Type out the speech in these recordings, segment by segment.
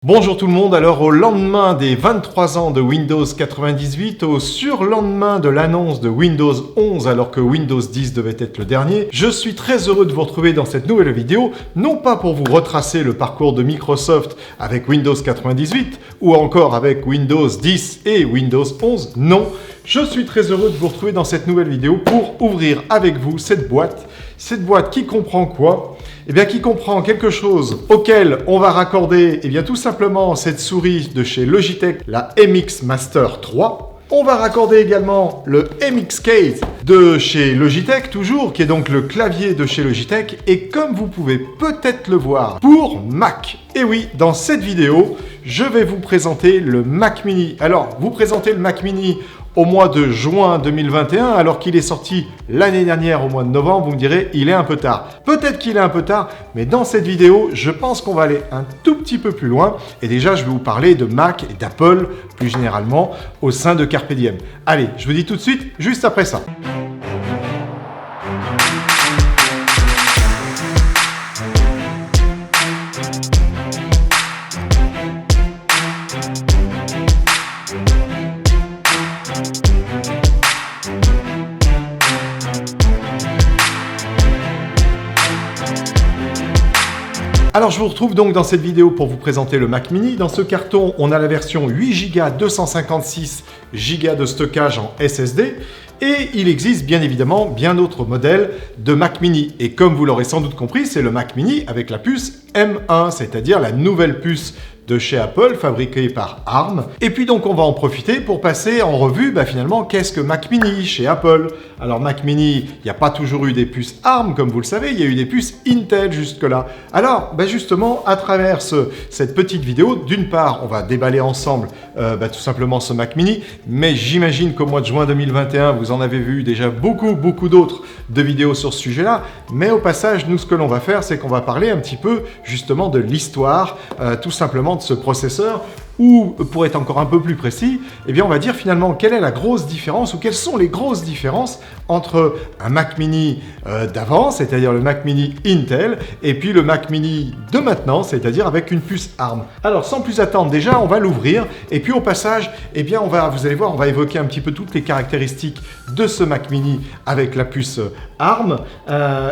Bonjour tout le monde, alors au lendemain des 23 ans de Windows 98, au surlendemain de l'annonce de Windows 11 alors que Windows 10 devait être le dernier, je suis très heureux de vous retrouver dans cette nouvelle vidéo, non pas pour vous retracer le parcours de Microsoft avec Windows 98 ou encore avec Windows 10 et Windows 11, non, je suis très heureux de vous retrouver dans cette nouvelle vidéo pour ouvrir avec vous cette boîte qui comprend quoi ? Eh bien, qui comprend quelque chose auquel on va raccorder, eh bien, tout simplement cette souris de chez Logitech, la MX Master 3. On va raccorder également le MX Case de chez Logitech, toujours, qui est donc le clavier de chez Logitech. Et comme vous pouvez peut-être le voir, pour Mac. Et oui, dans cette vidéo, je vais vous présenter le Mac Mini. Alors, vous présentez le Mac Mini au mois de juin 2021, alors qu'il est sorti l'année dernière au mois de novembre, vous me direz, il est un peu tard. Peut-être qu'il est un peu tard, mais dans cette vidéo, je pense qu'on va aller un tout petit peu plus loin. Et déjà, je vais vous parler de Mac et d'Apple, plus généralement, au sein de Carpe Diem. Allez, je vous dis tout de suite, juste après ça. Alors je vous retrouve donc dans cette vidéo pour vous présenter le Mac Mini. Dans ce carton, on a la version 8 Go 256 Go de stockage en SSD. Et il existe bien évidemment bien d'autres modèles de Mac Mini. Et comme vous l'aurez sans doute compris, c'est le Mac Mini avec la puce M1, c'est-à-dire la nouvelle puce de chez Apple, fabriquée par ARM. Et puis donc on va en profiter pour passer en revue finalement qu'est-ce que Mac Mini chez Apple. Alors Mac Mini, il n'y a pas toujours eu des puces ARM comme vous le savez, il y a eu des puces Intel jusque-là. Alors justement à travers cette petite vidéo, d'une part on va déballer ensemble tout simplement ce Mac Mini, mais j'imagine qu'au mois de juin 2021 vous en avez vu déjà beaucoup d'autres de vidéos sur ce sujet-là. Mais au passage, nous ce que l'on va faire, c'est qu'on va parler un petit peu justement de l'histoire, tout simplement de ce processeur, ou pour être encore un peu plus précis, eh bien on va dire finalement quelle est la grosse différence ou quelles sont les grosses différences entre un Mac Mini d'avant, c'est-à-dire le Mac Mini Intel, et puis le Mac Mini de maintenant, c'est-à-dire avec une puce ARM. Alors sans plus attendre, déjà on va l'ouvrir, et puis au passage, eh bien vous allez voir, on va évoquer un petit peu toutes les caractéristiques de ce Mac Mini avec la puce ARM,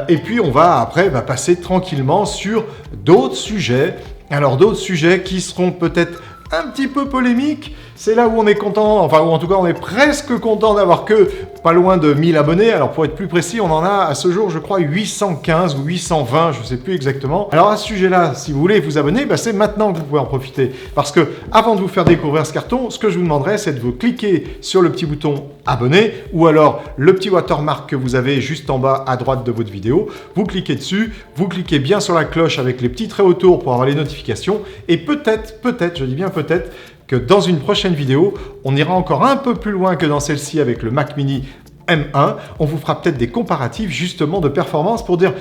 et puis on va après passer tranquillement sur d'autres sujets. Alors d'autres sujets qui seront peut-être un petit peu polémiques, c'est là où on est content, enfin ou en tout cas on est presque content d'avoir que pas loin de 1000 abonnés. Alors pour être plus précis, on en a à ce jour je crois 815 ou 820, je ne sais plus exactement. Alors à ce sujet-là, si vous voulez vous abonner, c'est maintenant que vous pouvez en profiter. Parce que avant de vous faire découvrir ce carton, ce que je vous demanderais, c'est de vous cliquer sur le petit bouton abonner ou alors le petit watermark que vous avez juste en bas à droite de votre vidéo. Vous cliquez dessus, vous cliquez bien sur la cloche avec les petits traits autour pour avoir les notifications et peut-être, je dis bien peut-être, que dans une prochaine vidéo, on ira encore un peu plus loin que dans celle-ci avec le Mac Mini M1. On vous fera peut-être des comparatifs justement de performance pour dire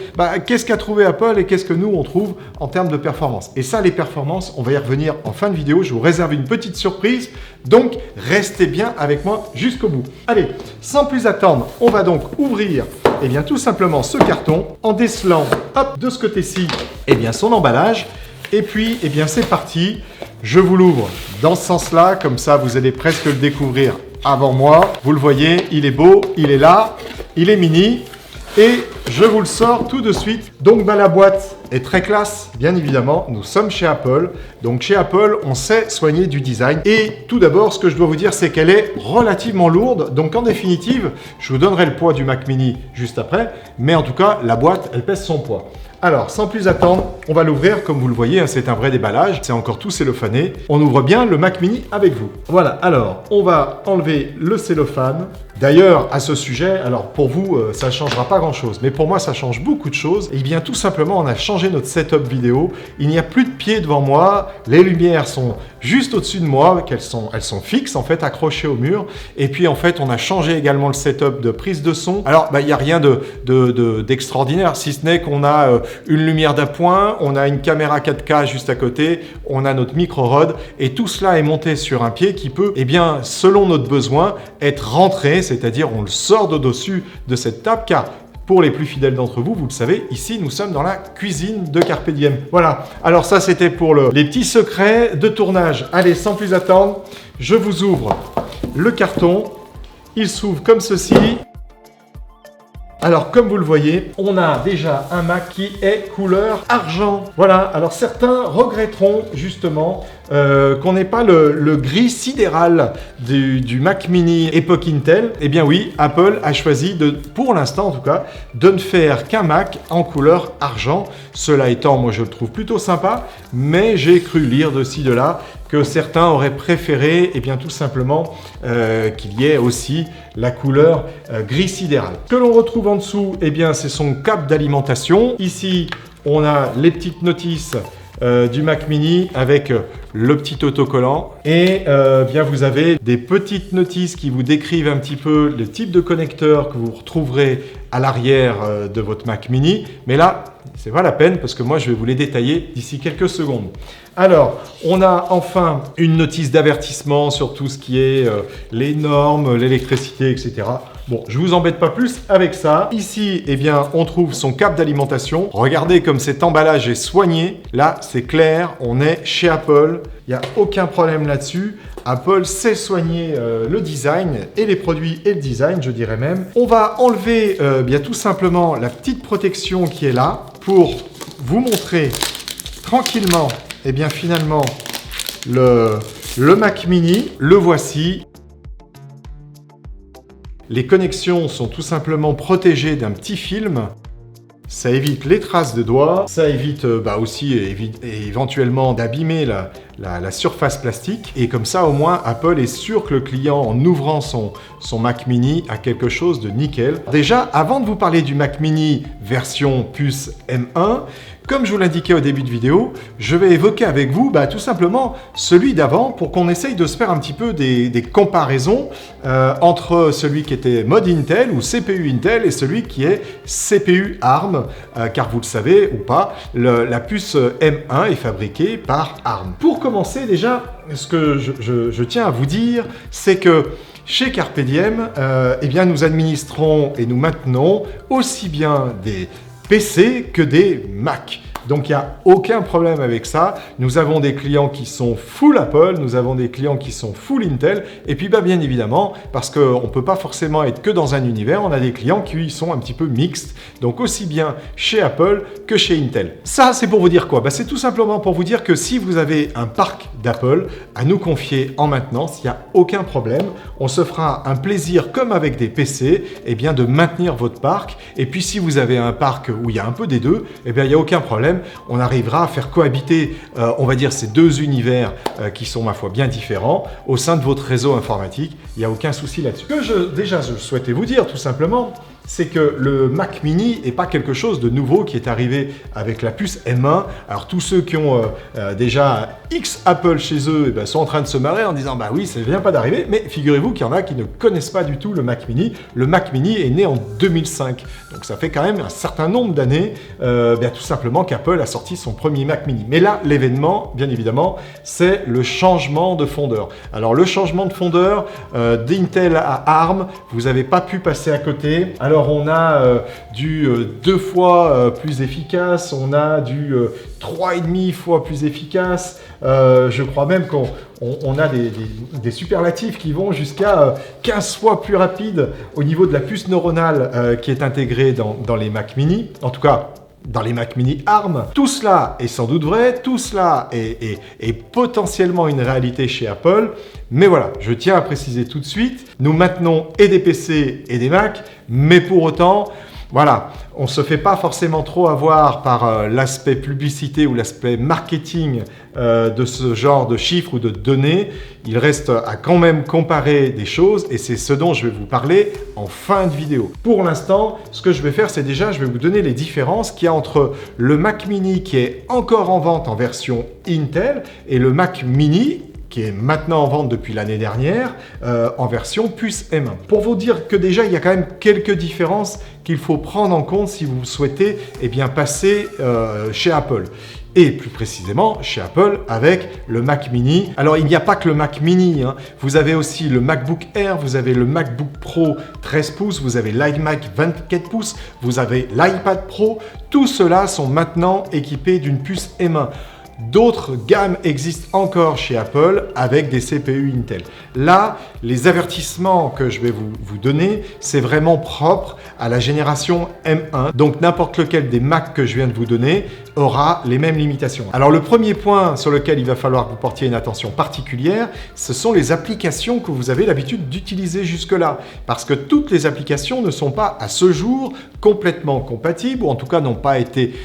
qu'est-ce qu'a trouvé Apple et qu'est-ce que nous on trouve en termes de performance. Et ça, les performances, on va y revenir en fin de vidéo. Je vous réserve une petite surprise, donc restez bien avec moi jusqu'au bout. Allez, sans plus attendre, on va donc ouvrir tout simplement ce carton en décelant de ce côté-ci son emballage. Et puis, c'est parti. Je vous l'ouvre dans ce sens-là, comme ça vous allez presque le découvrir avant moi. Vous le voyez, il est beau, il est là, il est mini. Et je vous le sors tout de suite. Donc la boîte est très classe, bien évidemment. Nous sommes chez Apple. Donc chez Apple, on sait soigner du design. Et tout d'abord, ce que je dois vous dire, c'est qu'elle est relativement lourde. Donc en définitive, je vous donnerai le poids du Mac Mini juste après. Mais en tout cas, la boîte, elle pèse son poids. Alors, sans plus attendre, on va l'ouvrir. Comme vous le voyez, c'est un vrai déballage. C'est encore tout cellophané. On ouvre bien le Mac Mini avec vous. Voilà, alors, on va enlever le cellophane. D'ailleurs, à ce sujet, alors pour vous, ça ne changera pas grand-chose. Mais pour moi, ça change beaucoup de choses. Et bien, tout simplement, on a changé notre setup vidéo. Il n'y a plus de pieds devant moi. Les lumières sont juste au-dessus de moi. Elles sont fixes, en fait, accrochées au mur. Et puis, en fait, on a changé également le setup de prise de son. Alors, il n'y a rien d'extraordinaire, si ce n'est qu'on a une lumière d'appoint, on a une caméra 4K juste à côté, on a notre micro-rod. Et tout cela est monté sur un pied qui peut, selon notre besoin, être rentré, c'est-à-dire on le sort de dessus de cette table, car Pour les plus fidèles d'entre vous, vous le savez, ici nous sommes dans la cuisine de Carpe Diem. Voilà, alors ça c'était pour les petits secrets de tournage. Allez, sans plus attendre, je vous ouvre le carton. Il s'ouvre comme ceci. Alors, comme vous le voyez, on a déjà un Mac qui est couleur argent. Voilà, alors certains regretteront justement qu'on n'ait pas le gris sidéral du Mac Mini époque Intel. Eh bien oui, Apple a choisi, pour l'instant en tout cas, de ne faire qu'un Mac en couleur argent. Cela étant, moi je le trouve plutôt sympa, mais j'ai cru lire de ci, de là, que certains auraient préféré, eh bien tout simplement, qu'il y ait aussi la couleur gris sidéral. Ce que l'on retrouve en dessous, eh bien c'est son câble d'alimentation. Ici, on a les petites notices du Mac Mini avec le petit autocollant et bien vous avez des petites notices qui vous décrivent un petit peu le type de connecteur que vous retrouverez à l'arrière de votre Mac Mini, mais là c'est pas la peine parce que moi je vais vous les détailler d'ici quelques secondes. Alors on a enfin une notice d'avertissement sur tout ce qui est les normes, l'électricité, etc. Bon, je vous embête pas plus avec ça. Ici, eh bien, on trouve son câble d'alimentation. Regardez comme cet emballage est soigné. Là, c'est clair, on est chez Apple. Il n'y a aucun problème là-dessus. Apple sait soigner le design et les produits et le design, je dirais même. On va enlever bien tout simplement la petite protection qui est là pour vous montrer tranquillement, eh bien, finalement, le Mac Mini. Le voici. Les connexions sont tout simplement protégées d'un petit film. Ça évite les traces de doigts. Ça évite aussi éventuellement d'abîmer la surface plastique. Et comme ça, au moins, Apple est sûr que le client, en ouvrant son Mac Mini, a quelque chose de nickel. Déjà, avant de vous parler du Mac Mini version puce M1, comme je vous l'indiquais au début de vidéo, je vais évoquer avec vous tout simplement celui d'avant pour qu'on essaye de se faire un petit peu des comparaisons entre celui qui était mode Intel ou CPU Intel et celui qui est CPU ARM, car vous le savez ou pas, la puce M1 est fabriquée par ARM. Pour commencer déjà, ce que je tiens à vous dire, c'est que chez Carpe Diem, eh bien, nous administrons et nous maintenons aussi bien des PC que des Mac. Donc il n'y a aucun problème avec ça. Nous avons des clients qui sont full Apple, nous avons des clients qui sont full Intel, et puis bien évidemment, parce qu'on ne peut pas forcément être que dans un univers, on a des clients qui sont un petit peu mixtes, donc aussi bien chez Apple que chez Intel. Ça, c'est pour vous dire quoi? C'est tout simplement pour vous dire que si vous avez un parc d'Apple à nous confier en maintenance, il n'y a aucun problème. On se fera un plaisir, comme avec des PC, eh bien, de maintenir votre parc. Et puis si vous avez un parc où il y a un peu des deux, eh bien, il n'y a aucun problème. On arrivera à faire cohabiter, on va dire, ces deux univers qui sont, ma foi, bien différents au sein de votre réseau informatique. Il n'y a aucun souci là-dessus. Ce que je souhaitais vous dire, tout simplement, c'est que le Mac Mini n'est pas quelque chose de nouveau qui est arrivé avec la puce M1. Alors tous ceux qui ont déjà X Apple chez eux sont en train de se marrer en disant bah oui, ça ne vient pas d'arriver, mais figurez-vous qu'il y en a qui ne connaissent pas du tout le Mac Mini. Le Mac Mini est né en 2005, donc ça fait quand même un certain nombre d'années tout simplement qu'Apple a sorti son premier Mac Mini. Mais là, l'événement, bien évidemment, c'est le changement de fondeur. Alors le changement de fondeur d'Intel à ARM, vous n'avez pas pu passer à côté. Alors on a du 2 fois plus efficace, on a du 3,5 fois plus efficace, je crois même qu'on a des superlatifs qui vont jusqu'à 15 fois plus rapide au niveau de la puce neuronale qui est intégrée dans les Mac Mini, en tout cas dans les Mac Mini ARM. Tout cela est sans doute vrai, tout cela est potentiellement une réalité chez Apple, mais voilà, je tiens à préciser tout de suite, nous maintenons et des PC et des Mac, mais pour autant, voilà, on ne se fait pas forcément trop avoir par l'aspect publicité ou l'aspect marketing de ce genre de chiffres ou de données. Il reste à quand même comparer des choses et c'est ce dont je vais vous parler en fin de vidéo. Pour l'instant, ce que je vais faire, c'est déjà, je vais vous donner les différences qu'il y a entre le Mac Mini qui est encore en vente en version Intel et le Mac Mini qui est maintenant en vente depuis l'année dernière, en version puce M1. Pour vous dire que déjà, il y a quand même quelques différences qu'il faut prendre en compte si vous souhaitez passer chez Apple. et plus précisément chez Apple avec le Mac Mini. Alors il n'y a pas que le Mac Mini, hein. Vous avez aussi le MacBook Air, vous avez le MacBook Pro 13 pouces, vous avez l'iMac 24 pouces, vous avez l'iPad Pro. Tout cela sont maintenant équipés d'une puce M1. D'autres gammes existent encore chez Apple avec des CPU Intel. Là, les avertissements que je vais vous donner, c'est vraiment propre à la génération M1. Donc n'importe lequel des Mac que je viens de vous donner aura les mêmes limitations. Alors le premier point sur lequel il va falloir que vous portiez une attention particulière, ce sont les applications que vous avez l'habitude d'utiliser jusque-là. Parce que toutes les applications ne sont pas à ce jour complètement compatibles, ou en tout cas n'ont pas été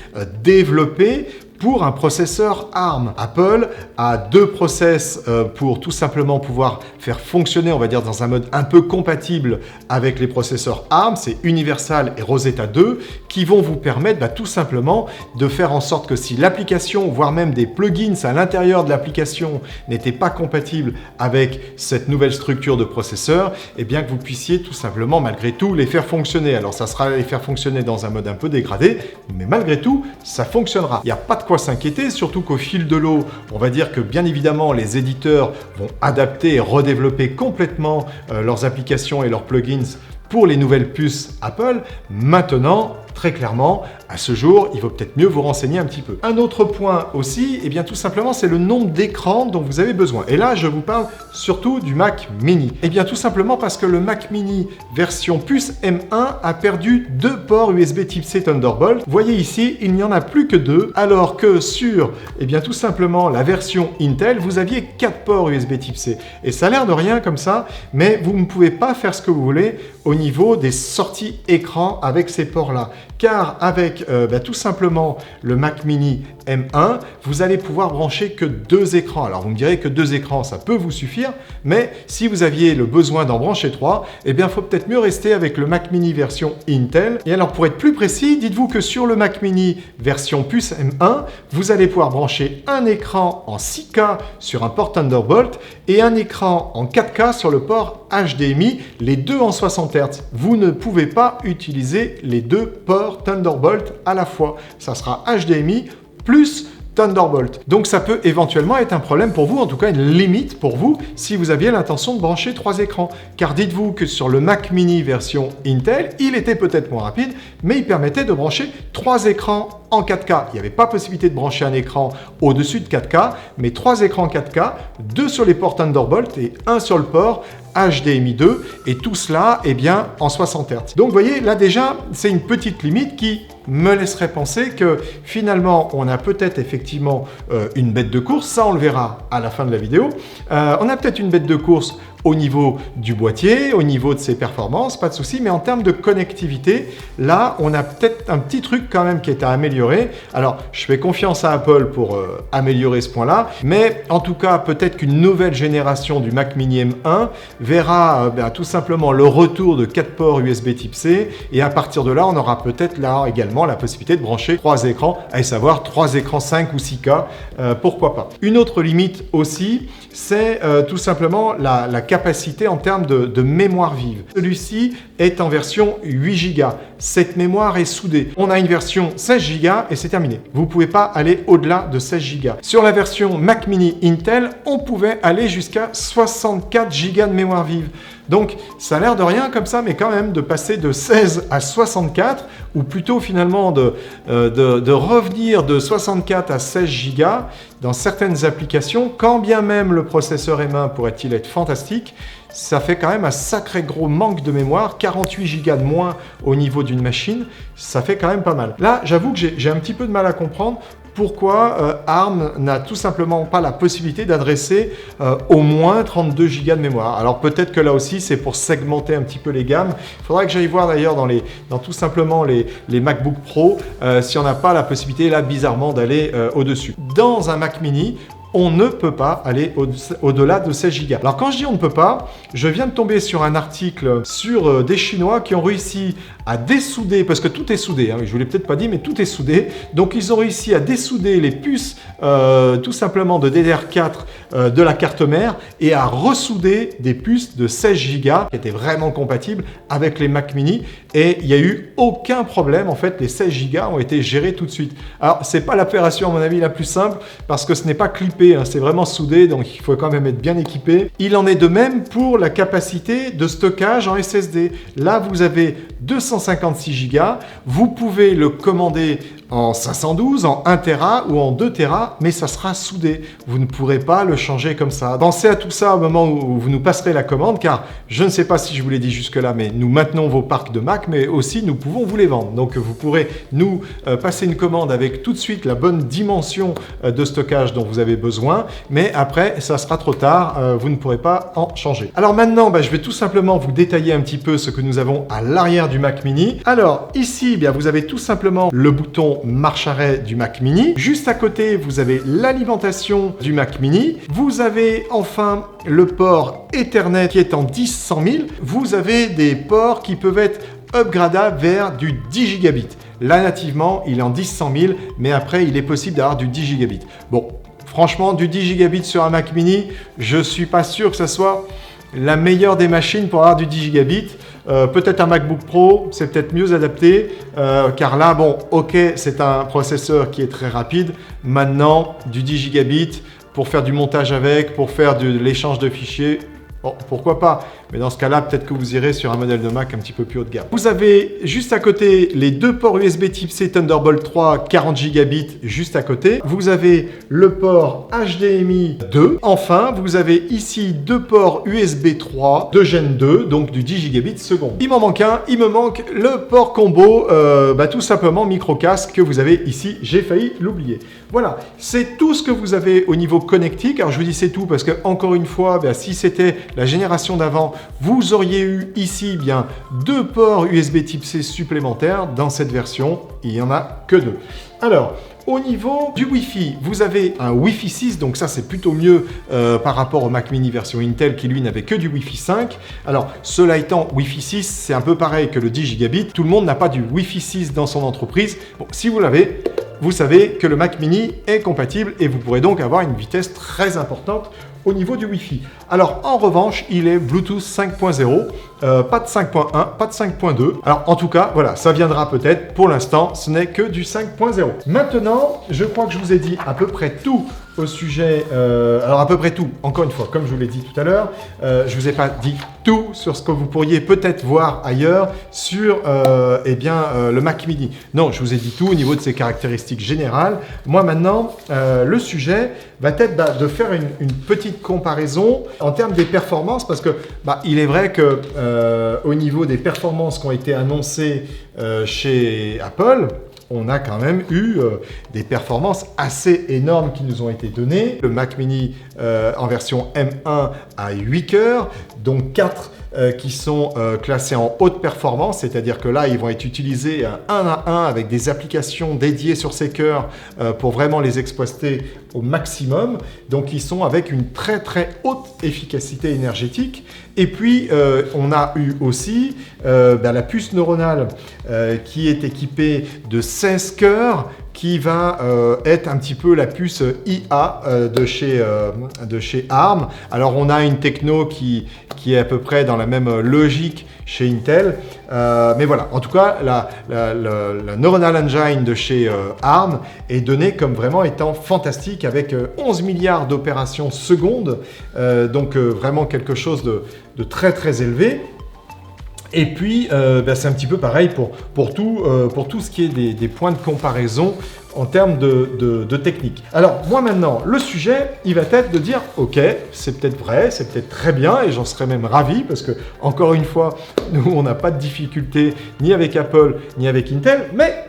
développées pour un processeur ARM. Apple a deux process pour tout simplement pouvoir faire fonctionner, on va dire, dans un mode un peu compatible avec les processeurs ARM, c'est Universal et Rosetta 2, qui vont vous permettre tout simplement de faire en sorte que si l'application, voire même des plugins à l'intérieur de l'application n'étaient pas compatibles avec cette nouvelle structure de processeur, eh bien que vous puissiez tout simplement, malgré tout, les faire fonctionner. Alors ça sera les faire fonctionner dans un mode un peu dégradé, mais malgré tout, ça fonctionnera. Il n'y a pas de quoi s'inquiéter, surtout qu'au fil de l'eau, on va dire que bien évidemment les éditeurs vont adapter et redévelopper complètement leurs applications et leurs plugins pour les nouvelles puces Apple. Maintenant, très clairement, à ce jour, il vaut peut-être mieux vous renseigner un petit peu. Un autre point aussi, eh bien tout simplement, c'est le nombre d'écrans dont vous avez besoin. Et là, je vous parle surtout du Mac Mini. Eh bien tout simplement parce que le Mac Mini version puce M1 a perdu 2 ports USB Type C Thunderbolt. Vous voyez ici, il n'y en a plus que 2, alors que sur, eh bien tout simplement, la version Intel, vous aviez 4 ports USB Type C. Et ça a l'air de rien comme ça, mais vous ne pouvez pas faire ce que vous voulez au niveau des sorties écran avec ces ports-là. Car avec tout simplement le Mac Mini M1, vous allez pouvoir brancher que 2 écrans. Alors vous me direz que 2 écrans, ça peut vous suffire, mais si vous aviez le besoin d'en brancher 3, eh bien il faut peut-être mieux rester avec le Mac Mini version Intel. Et alors pour être plus précis, dites-vous que sur le Mac Mini version puce M1, vous allez pouvoir brancher un écran en 6K sur un port Thunderbolt et un écran en 4K sur le port HDMI, les deux en 60 Hz. Vous ne pouvez pas utiliser les deux ports Thunderbolt à la fois. Ça sera HDMI plus Thunderbolt. Donc ça peut éventuellement être un problème pour vous, en tout cas une limite pour vous, si vous aviez l'intention de brancher 3 écrans. Car dites-vous que sur le Mac Mini version Intel, il était peut-être moins rapide, mais il permettait de brancher 3 écrans en 4K. Il n'y avait pas possibilité de brancher un écran au-dessus de 4K, mais 3 écrans 4K, 2 sur les ports Thunderbolt et 1 sur le port HDMI 2, et tout cela, eh bien, en 60 Hz. Donc, vous voyez, là déjà, c'est une petite limite qui me laisserait penser que finalement, on a peut-être effectivement une bête de course, ça on le verra à la fin de la vidéo. On a peut-être une bête de course au niveau du boîtier, au niveau de ses performances, pas de souci, mais en termes de connectivité, là, on a peut-être un petit truc quand même qui est à améliorer. Alors, je fais confiance à Apple pour améliorer ce point-là, mais en tout cas, peut-être qu'une nouvelle génération du Mac Mini M1 verra tout simplement le retour de 4 ports USB Type C, et à partir de là, on aura peut-être là également la possibilité de brancher 3 écrans, à savoir 3 écrans 5 ou 6K, pourquoi pas. Une autre limite aussi, c'est tout simplement la capacité en termes de mémoire vive. Celui-ci est en version 8 Go. Cette mémoire est soudée. On a une version 16 Go et c'est terminé. Vous ne pouvez pas aller au-delà de 16 Go. Sur la version Mac Mini Intel, on pouvait aller jusqu'à 64 Go de mémoire vive. Donc, ça a l'air de rien comme ça, mais quand même de passer de 16 à 64, ou plutôt finalement de revenir de 64 à 16 Go dans certaines applications, quand bien même le processeur M1 pourrait-il être fantastique, ça fait quand même un sacré gros manque de mémoire, 48 Go de moins au niveau d'une machine, ça fait quand même pas mal. Là, j'avoue que j'ai un petit peu de mal à comprendre pourquoi ARM n'a tout simplement pas la possibilité d'adresser au moins 32 Go de mémoire. Alors peut-être que là aussi c'est pour segmenter un petit peu les gammes. Il faudra que j'aille voir d'ailleurs dans tout simplement les MacBook Pro si on n'a pas la possibilité là bizarrement d'aller au-dessus. Dans un Mac Mini, on ne peut pas aller au-delà de 16 Go. Alors quand je dis on ne peut pas, je viens de tomber sur un article sur des Chinois qui ont réussi à dessouder, parce que tout est soudé, hein, je vous l'ai peut-être pas dit, mais tout est soudé. Donc ils ont réussi à dessouder les puces tout simplement de DDR4 de la carte mère et à ressouder des puces de 16 Go qui étaient vraiment compatibles avec les Mac mini. Et il n'y a eu aucun problème, en fait, les 16 Go ont été gérés tout de suite. Alors, c'est pas l'opération, à mon avis, la plus simple, parce que ce n'est pas clippé, hein, c'est vraiment soudé, donc il faut quand même être bien équipé. Il en est de même pour la capacité de stockage en SSD. Là, vous avez 256 Go, vous pouvez le commander en 512, en 1 Tera ou en 2 Tera, mais ça sera soudé. Vous ne pourrez pas le changer comme ça. Pensez à tout ça au moment où vous nous passerez la commande, car je ne sais pas si je vous l'ai dit jusque-là, mais nous maintenons vos parcs de Mac, mais aussi nous pouvons vous les vendre. Donc vous pourrez nous passer une commande avec tout de suite la bonne dimension de stockage dont vous avez besoin, mais après, ça sera trop tard, vous ne pourrez pas en changer. Alors maintenant, je vais tout simplement vous détailler un petit peu ce que nous avons à l'arrière du Mac mini. Alors ici, vous avez tout simplement le bouton marche-arrêt du Mac mini. Juste à côté, vous avez l'alimentation du Mac mini. Vous avez enfin le port Ethernet qui est en 10-100 000. Vous avez des ports qui peuvent être upgradables vers du 10 gigabits. Là, nativement, il est en 10-100 000, mais après, il est possible d'avoir du 10 gigabits. Bon, franchement, du 10 gigabits sur un Mac mini, je suis pas sûr que ça soit la meilleure des machines pour avoir du 10 gigabits. Peut-être un MacBook Pro, c'est peut-être mieux adapté, car là, bon, ok, c'est un processeur qui est très rapide. Maintenant, du 10 gigabits pour faire du montage avec, pour faire de l'échange de fichiers, bon, pourquoi pas? Mais dans ce cas-là, peut-être que vous irez sur un modèle de Mac un petit peu plus haut de gamme. Vous avez juste à côté les deux ports USB Type-C Thunderbolt 3 40 gigabits juste à côté. Vous avez le port HDMI 2. Enfin, vous avez ici deux ports USB 3 de Gen 2, donc du 10 gigabits seconde. Il m'en manque un, il me manque le port combo, tout simplement micro casque que vous avez ici. J'ai failli l'oublier. Voilà, c'est tout ce que vous avez au niveau connectique. Alors je vous dis c'est tout parce que encore une fois, si c'était la génération d'avant, vous auriez eu ici deux ports USB Type-C supplémentaires. Dans cette version, il n'y en a que deux. Alors, au niveau du Wi-Fi, vous avez un Wi-Fi 6, donc ça c'est plutôt mieux par rapport au Mac mini version Intel qui lui n'avait que du Wi-Fi 5. Alors cela étant, Wi-Fi 6 c'est un peu pareil que le 10 gigabits. Tout le monde n'a pas du Wi-Fi 6 dans son entreprise. Bon, si vous l'avez, vous savez que le Mac mini est compatible et vous pourrez donc avoir une vitesse très importante au niveau du Wi-Fi. Alors en revanche, il est Bluetooth 5.0, pas de 5.1, pas de 5.2. Alors en tout cas, voilà, ça viendra peut-être. Pour l'instant, ce n'est que du 5.0. Maintenant, je crois que je vous ai dit à peu près tout au sujet, alors à peu près tout, encore une fois, comme je vous l'ai dit tout à l'heure, je vous ai pas dit tout sur ce que vous pourriez peut-être voir ailleurs sur le Mac mini. Non, je vous ai dit tout au niveau de ses caractéristiques générales. Moi maintenant, le sujet va être de faire une petite comparaison en termes des performances, parce que il est vrai que au niveau des performances qui ont été annoncées chez Apple, on a quand même eu des performances assez énormes qui nous ont été données. Le Mac mini en version M1 à 8 cœurs, donc 4 qui sont classés en haute performance, c'est-à-dire que là, ils vont être utilisés un à un avec des applications dédiées sur ces cœurs pour vraiment les exploiter au maximum. Donc, ils sont avec une très très haute efficacité énergétique. Et puis, on a eu aussi la puce neuronale qui est équipée de 16 cœurs, qui va être un petit peu la puce IA de chez ARM. Alors, on a une techno qui est à peu près dans la même logique chez Intel. Mais voilà, en tout cas, la Neuronal Engine de chez ARM est donnée comme vraiment étant fantastique avec 11 milliards d'opérations secondes. Donc, vraiment quelque chose de très très élevé. Et puis, c'est un petit peu pareil pour tout ce qui est des points de comparaison en termes de technique. Alors, moi maintenant, le sujet, il va être de dire, ok, c'est peut-être vrai, c'est peut-être très bien, et j'en serais même ravi, parce que, encore une fois, nous, on n'a pas de difficulté ni avec Apple, ni avec Intel, mais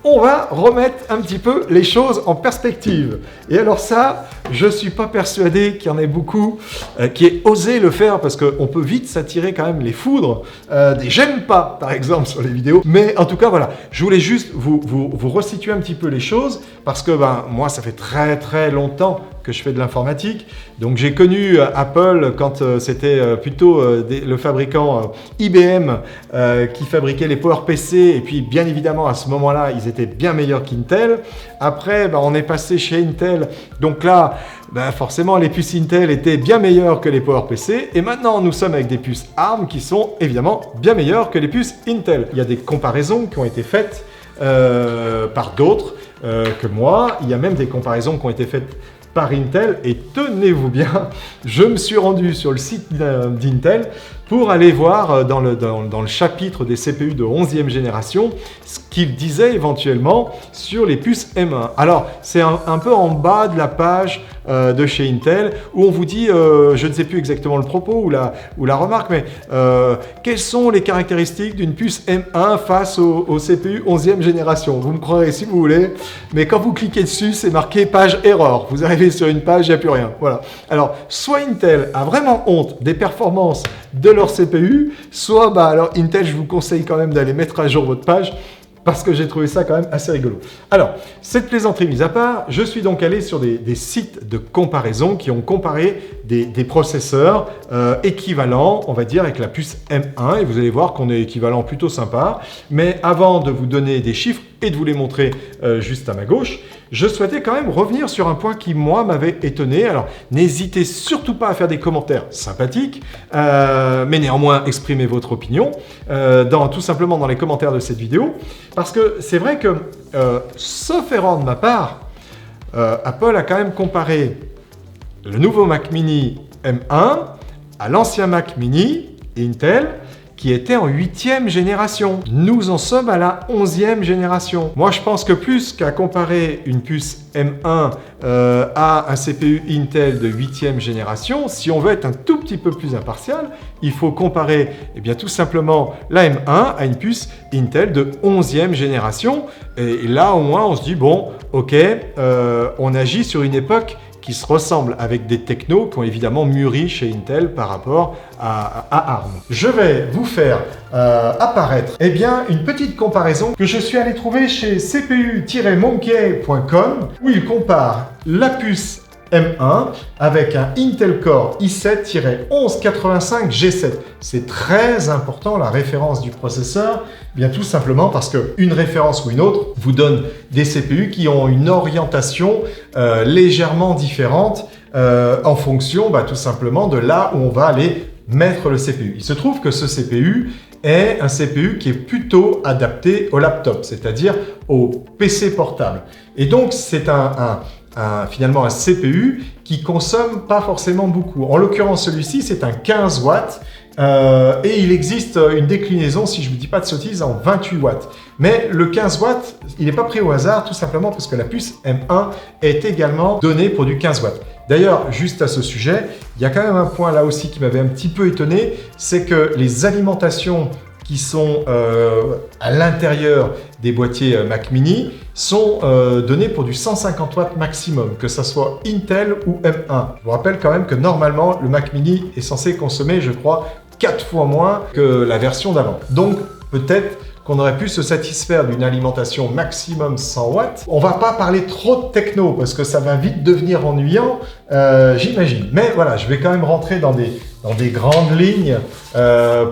on va remettre un petit peu les choses en perspective. Et alors ça, je ne suis pas persuadé qu'il y en ait beaucoup qui aient osé le faire, parce qu'on peut vite s'attirer quand même les foudres des j'aime pas, par exemple, sur les vidéos. Mais en tout cas, voilà, je voulais juste vous resituer un petit peu les choses, parce que moi, ça fait très très longtemps que je fais de l'informatique. Donc j'ai connu Apple quand c'était plutôt le fabricant IBM qui fabriquait les PowerPC, et puis bien évidemment à ce moment-là ils étaient bien meilleurs qu'Intel. Après on est passé chez Intel, donc là forcément les puces Intel étaient bien meilleures que les PowerPC, et maintenant nous sommes avec des puces ARM qui sont évidemment bien meilleures que les puces Intel. Il y a des comparaisons qui ont été faites par d'autres que moi. Il y a même des comparaisons qui ont été faites par Intel, et tenez-vous bien, je me suis rendu sur le site d'Intel pour aller voir dans le chapitre des CPU de 11e génération ce qu'ils disaient éventuellement sur les puces M1. Alors, c'est un peu en bas de la page de chez Intel où on vous dit, je ne sais plus exactement le propos ou la remarque, mais quelles sont les caractéristiques d'une puce M1 face au CPU 11e génération? Vous me croirez si vous voulez, mais quand vous cliquez dessus, c'est marqué page erreur. Vous arrivez sur une page, il n'y a plus rien. Voilà. Alors, soit Intel a vraiment honte des performances de leur CPU, soit alors Intel, je vous conseille quand même d'aller mettre à jour votre page, parce que j'ai trouvé ça quand même assez rigolo. Alors, cette plaisanterie mise à part, je suis donc allé sur des sites de comparaison qui ont comparé des processeurs équivalents, on va dire, avec la puce M1, et vous allez voir qu'on est équivalent plutôt sympa. Mais avant de vous donner des chiffres et de vous les montrer juste à ma gauche, je souhaitais quand même revenir sur un point qui, moi, m'avait étonné. Alors, n'hésitez surtout pas à faire des commentaires sympathiques, mais néanmoins, exprimez votre opinion, tout simplement dans les commentaires de cette vidéo. Parce que c'est vrai que, sauf erreur de ma part, Apple a quand même comparé le nouveau Mac Mini M1 à l'ancien Mac Mini Intel, qui était en 8e génération. Nous en sommes à la 11e génération. Moi, je pense que plus qu'à comparer une puce M1 à un CPU Intel de 8e génération, si on veut être un tout petit peu plus impartial, il faut comparer tout simplement la M1 à une puce Intel de 11e génération. Et là, au moins, on se dit, bon, ok, on agit sur une époque qui se ressemblent, avec des technos qui ont évidemment mûri chez Intel par rapport à ARM. Je vais vous faire apparaître une petite comparaison que je suis allé trouver chez cpu-monkey.com, où il compare la puce M1 avec un Intel Core i7-1185G7. C'est très important, la référence du processeur, bien tout simplement parce qu'une référence ou une autre vous donne des CPU qui ont une orientation légèrement différente en fonction tout simplement de là où on va aller mettre le CPU. Il se trouve que ce CPU est un CPU qui est plutôt adapté au laptop, c'est-à-dire au PC portable. Et donc, c'est finalement un CPU qui consomme pas forcément beaucoup. En l'occurrence, celui-ci, c'est un 15 watts et il existe une déclinaison, si je ne vous dis pas de sottises, en 28 watts. Mais le 15 watts, il n'est pas pris au hasard, tout simplement parce que la puce M1 est également donnée pour du 15 watts. D'ailleurs, juste à ce sujet, il y a quand même un point là aussi qui m'avait un petit peu étonné, c'est que les alimentations qui sont à l'intérieur des boîtiers Mac Mini sont données pour du 150 watts maximum, que ce soit Intel ou M1. Je vous rappelle quand même que normalement, le Mac Mini est censé consommer, je crois, 4 fois moins que la version d'avant. Donc, peut-être qu'on aurait pu se satisfaire d'une alimentation maximum 100 watts. On va pas parler trop de techno, parce que ça va vite devenir ennuyant, j'imagine. Mais voilà, je vais quand même rentrer dans des grandes lignes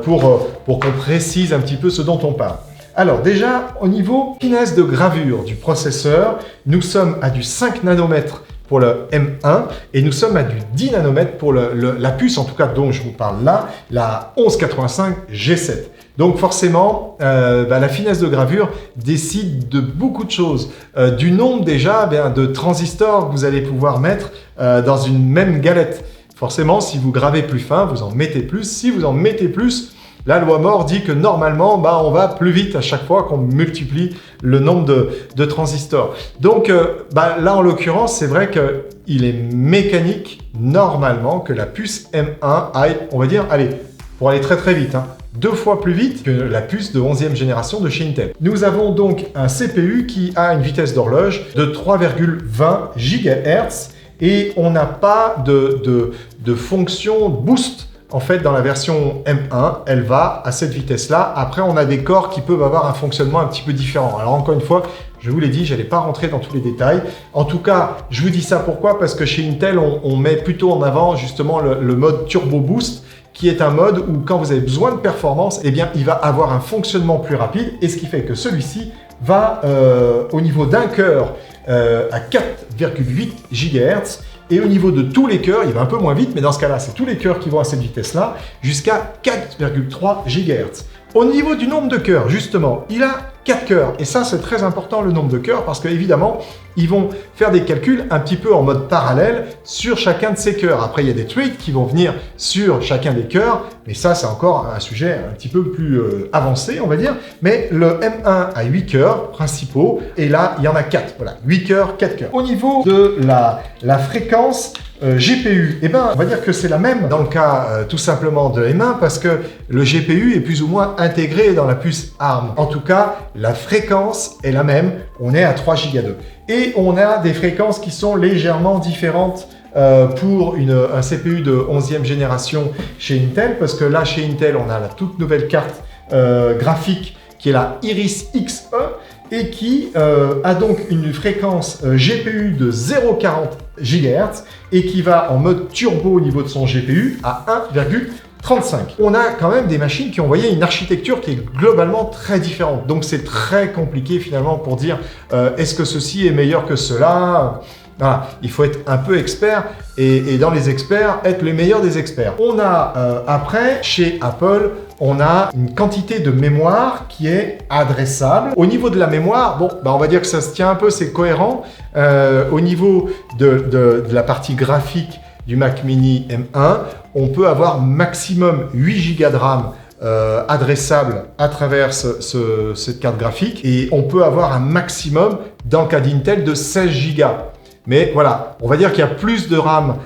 pour qu'on précise un petit peu ce dont on parle. Alors déjà, au niveau finesse de gravure du processeur, nous sommes à du 5 nanomètres pour le M1 et nous sommes à du 10 nanomètres pour la puce, en tout cas dont je vous parle là, la 1185G7. Donc forcément, la finesse de gravure décide de beaucoup de choses. Du nombre déjà de transistors que vous allez pouvoir mettre dans une même galette. Forcément, si vous gravez plus fin, vous en mettez plus. Si vous en mettez plus, la loi Moore dit que normalement, on va plus vite à chaque fois qu'on multiplie le nombre de transistors. Donc là, en l'occurrence, c'est vrai qu'il est mécanique, normalement, que la puce M1 aille, on va dire, allez, pour aller très très vite, 2 fois plus vite que la puce de 11e génération de chez Intel. Nous avons donc un CPU qui a une vitesse d'horloge de 3,20 GHz et on n'a pas de fonction boost. En fait, dans la version M1, elle va à cette vitesse-là. Après, on a des corps qui peuvent avoir un fonctionnement un petit peu différent. Alors, encore une fois, Je vous l'ai dit, je n'allais pas rentrer dans tous les détails. En tout cas, je vous dis ça pourquoi? Parce que chez Intel, on met plutôt en avant justement le mode Turbo Boost, qui est un mode où quand vous avez besoin de performance, eh bien, il va avoir un fonctionnement plus rapide, et ce qui fait que celui-ci va au niveau d'un cœur à 4,8 GHz, et au niveau de tous les cœurs, il va un peu moins vite, mais dans ce cas-là, c'est tous les cœurs qui vont à cette vitesse-là, jusqu'à 4,3 GHz. Au niveau du nombre de cœurs, justement, il a 4 cœurs. Et ça, c'est très important, le nombre de cœurs, parce qu'évidemment, ils vont faire des calculs un petit peu en mode parallèle sur chacun de ces cœurs. Après, il y a des threads qui vont venir sur chacun des cœurs, mais ça, c'est encore un sujet un petit peu plus avancé, on va dire. Mais le M1 a 8 cœurs principaux, et là, il y en a 4. Voilà, 8 cœurs, 4 cœurs. Au niveau de la fréquence GPU, eh ben, on va dire que c'est la même dans le cas tout simplement de M1 parce que le GPU est plus ou moins intégré dans la puce ARM. En tout cas, la fréquence est la même, on est à 3 Go 2. Et on a des fréquences qui sont légèrement différentes pour un CPU de 11e génération chez Intel, parce que là, chez Intel, on a la toute nouvelle carte graphique qui est la Iris Xe et qui a donc une fréquence GPU de 0,40 GHz et qui va en mode turbo au niveau de son GPU à 1,35. On a quand même des machines qui ont, voyez, une architecture qui est globalement très différente. Donc c'est très compliqué finalement pour dire est-ce que ceci est meilleur que cela. Voilà, il faut être un peu expert et dans les experts, être les meilleurs des experts. On a après, chez Apple, on a une quantité de mémoire qui est adressable. Au niveau de la mémoire, bon, bah on va dire que ça se tient un peu, c'est cohérent. Au niveau de la partie graphique du Mac Mini M1, on peut avoir maximum 8 Go de RAM adressable à travers cette carte graphique et on peut avoir un maximum, dans le cas d'Intel, de 16 Go. Mais voilà, on va dire qu'il y a plus de RAM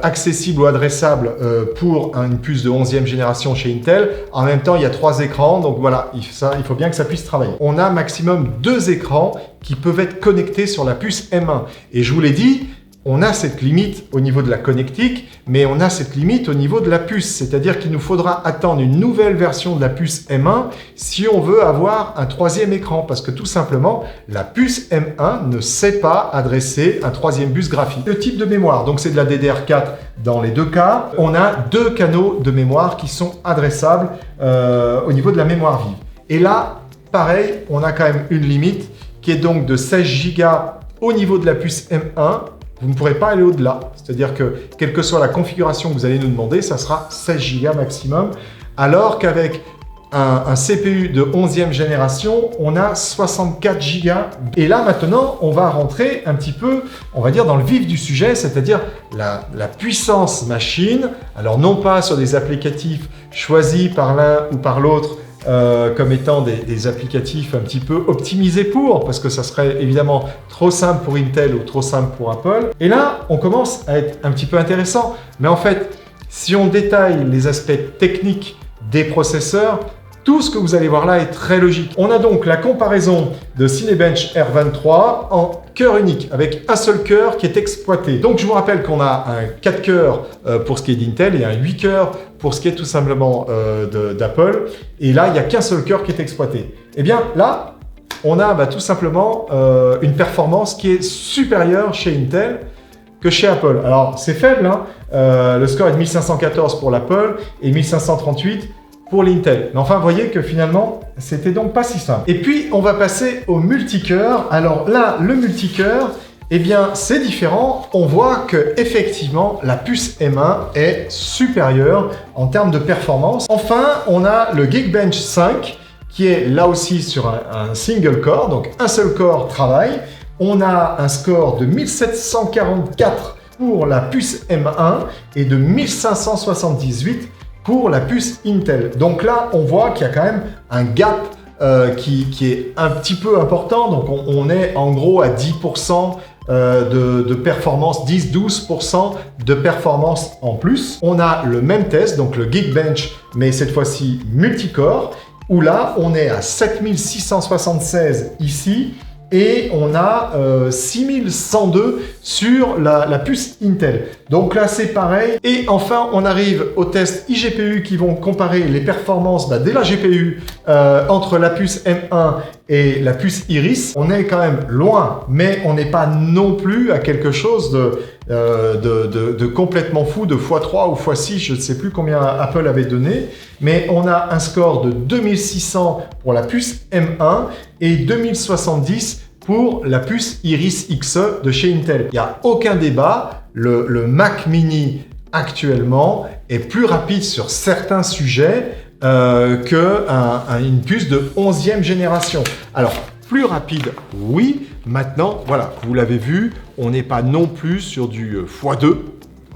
accessible ou adressable pour une puce de 11e génération chez Intel. En même temps, il y a 3 écrans, donc voilà, il faut bien que ça puisse travailler. On a maximum 2 écrans qui peuvent être connectés sur la puce M1. Et je vous l'ai dit, on a cette limite au niveau de la connectique, mais on a cette limite au niveau de la puce. C'est-à-dire qu'il nous faudra attendre une nouvelle version de la puce M1 si on veut avoir un 3e écran. Parce que tout simplement, la puce M1 ne sait pas adresser un 3e bus graphique. Le type de mémoire, donc c'est de la DDR4 dans les deux cas. On a 2 canaux de mémoire qui sont adressables au niveau de la mémoire vive. Et là, pareil, on a quand même une limite qui est donc de 16 Go au niveau de la puce M1. Vous ne pourrez pas aller au-delà. C'est-à-dire que, quelle que soit la configuration que vous allez nous demander, ça sera 16 Go maximum. Alors qu'avec un CPU de 11e génération, on a 64 Go. Et là, maintenant, on va rentrer un petit peu, on va dire, dans le vif du sujet, c'est-à-dire la puissance machine. Alors, non pas sur des applicatifs choisis par l'un ou par l'autre, comme étant des applicatifs un petit peu optimisés parce que ça serait évidemment trop simple pour Intel ou trop simple pour Apple. Et là, on commence à être un petit peu intéressant. Mais en fait, si on détaille les aspects techniques des processeurs, tout ce que vous allez voir là est très logique. On a donc la comparaison de Cinebench R23 en cœur unique, avec un seul cœur qui est exploité. Donc je vous rappelle qu'on a un 4 cœurs pour ce qui est d'Intel et un 8 cœurs pour ce qui est tout simplement d'Apple. Et là, il n'y a qu'un seul cœur qui est exploité. Et bien là, on a tout simplement une performance qui est supérieure chez Intel que chez Apple. Alors c'est faible, hein. Le score est de 1514 pour l'Apple et 1538 pour l'Intel. Mais enfin, vous voyez que finalement, c'était donc pas si simple. Et puis, on va passer au multicœur. Alors là, le multicœur, eh bien, c'est différent. On voit que effectivement, la puce M1 est supérieure en termes de performance. Enfin, on a le Geekbench 5, qui est là aussi sur un single core, donc un seul corps travail. On a un score de 1744 pour la puce M1 et de 1578 pour la puce Intel. Donc là, on voit qu'il y a quand même un gap qui est un petit peu important. Donc on est en gros à 10% de performance, 10-12% de performance en plus. On a le même test, donc le Geekbench, mais cette fois-ci multicore, où là, on est à 7676 ici et on a 6102 sur la puce Intel. Donc là, c'est pareil. Et enfin, on arrive aux tests iGPU qui vont comparer les performances de la GPU entre la puce M1 et la puce Iris. On est quand même loin, mais on n'est pas non plus à quelque chose de complètement fou, de x3 ou x6, je ne sais plus combien Apple avait donné, mais on a un score de 2600 pour la puce M1 et 2070 pour la puce Iris Xe de chez Intel. Il n'y a aucun débat, le Mac Mini actuellement est plus rapide sur certains sujets qu'une puce de 11e génération. Alors, plus rapide, oui. Maintenant, voilà, vous l'avez vu, on n'est pas non plus sur du x2,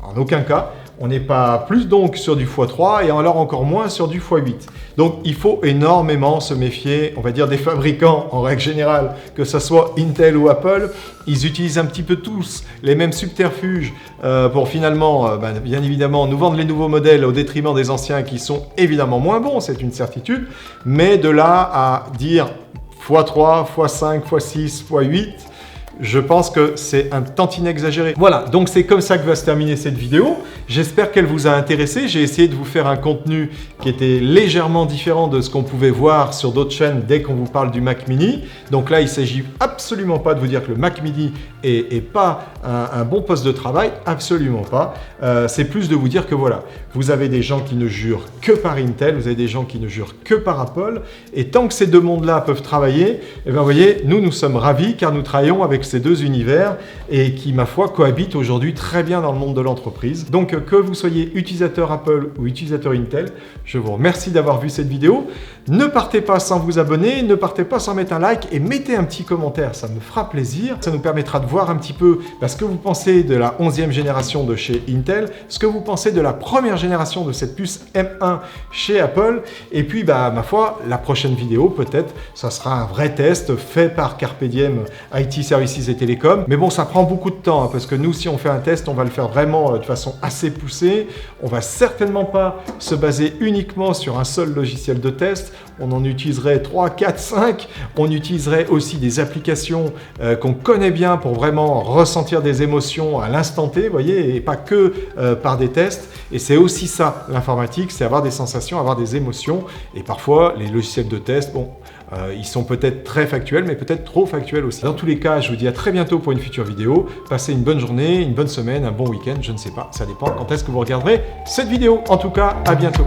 en aucun cas. On n'est pas plus donc sur du x3 et alors encore moins sur du x8. Donc il faut énormément se méfier, on va dire, des fabricants en règle générale, que ce soit Intel ou Apple. Ils utilisent un petit peu tous les mêmes subterfuges pour finalement, bien évidemment, nous vendre les nouveaux modèles au détriment des anciens qui sont évidemment moins bons, c'est une certitude. Mais de là à dire x3, x5, x6, x8, je pense que c'est un tantinet exagéré. Voilà, donc c'est comme ça que va se terminer cette vidéo. J'espère qu'elle vous a intéressé. J'ai essayé de vous faire un contenu qui était légèrement différent de ce qu'on pouvait voir sur d'autres chaînes dès qu'on vous parle du Mac Mini. Donc là, il ne s'agit absolument pas de vous dire que le Mac Mini est pas un bon poste de travail, absolument pas. C'est plus de vous dire que voilà, vous avez des gens qui ne jurent que par Intel, vous avez des gens qui ne jurent que par Apple, et tant que ces deux mondes-là peuvent travailler, eh bien, vous voyez, nous sommes ravis car nous travaillons avec ces deux univers et qui, ma foi, cohabitent aujourd'hui très bien dans le monde de l'entreprise. Donc, que vous soyez utilisateur Apple ou utilisateur Intel, je vous remercie d'avoir vu cette vidéo. Ne partez pas sans vous abonner, ne partez pas sans mettre un like et mettez un petit commentaire, ça me fera plaisir. Ça nous permettra de voir un petit peu ce que vous pensez de la 11e génération de chez Intel, ce que vous pensez de la première génération de cette puce M1 chez Apple. Et puis, ma foi, la prochaine vidéo, peut-être, ça sera un vrai test fait par Carpe Diem IT Services et Télécom. Mais bon, ça prend beaucoup de temps, parce que nous, si on fait un test, on va le faire vraiment de façon assez poussée. On va certainement pas se baser uniquement sur un seul logiciel de test. On en utiliserait 3, 4, 5. On utiliserait aussi des applications qu'on connaît bien pour vraiment ressentir des émotions à l'instant T, vous voyez, et pas que par des tests. Et c'est aussi ça, l'informatique, c'est avoir des sensations, avoir des émotions. Et parfois, les logiciels de test, bon, ils sont peut-être très factuels, mais peut-être trop factuels aussi. Dans tous les cas, je vous dis à très bientôt pour une future vidéo. Passez une bonne journée, une bonne semaine, un bon week-end, je ne sais pas, ça dépend quand est-ce que vous regarderez cette vidéo. En tout cas, à bientôt.